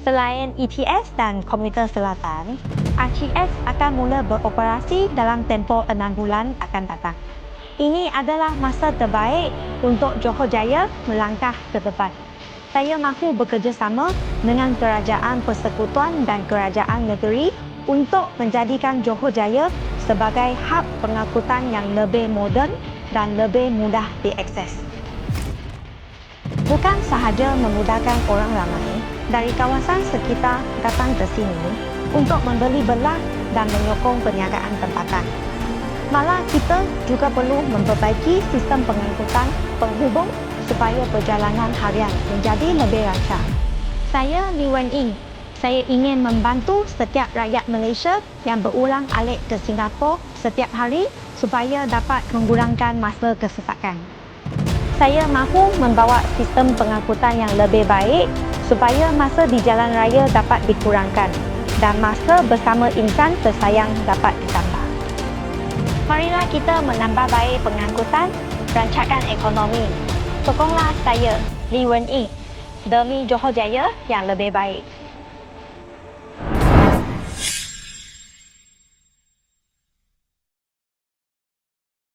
Selain ETS dan Komuter Selatan, RTX akan mula beroperasi dalam tempoh 6 bulan akan datang. Ini adalah masa terbaik untuk Johor Jaya melangkah ke depan. Saya mahu bekerjasama dengan Kerajaan Persekutuan dan Kerajaan Negeri untuk menjadikan Johor Jaya sebagai hub pengangkutan yang lebih moden dan lebih mudah diakses. Bukan sahaja memudahkan orang ramai dari kawasan sekitar datang ke sini untuk membeli belah dan menyokong perniagaan tempatan. Malah kita juga perlu memperbaiki sistem pengangkutan penghubung supaya perjalanan harian menjadi lebih lancar. Saya Lee Wen Ying. Saya ingin membantu setiap rakyat Malaysia yang berulang-alik ke Singapura setiap hari supaya dapat mengurangkan masa kesesakan. Saya mahu membawa sistem pengangkutan yang lebih baik supaya masa di jalan raya dapat dikurangkan dan masa bersama insan tersayang dapat ditambah. Marilah kita menambah baik pengangkutan, rancangan ekonomi. Sokonglah saya, Lee Wen Ying, demi Johor Jaya yang lebih baik.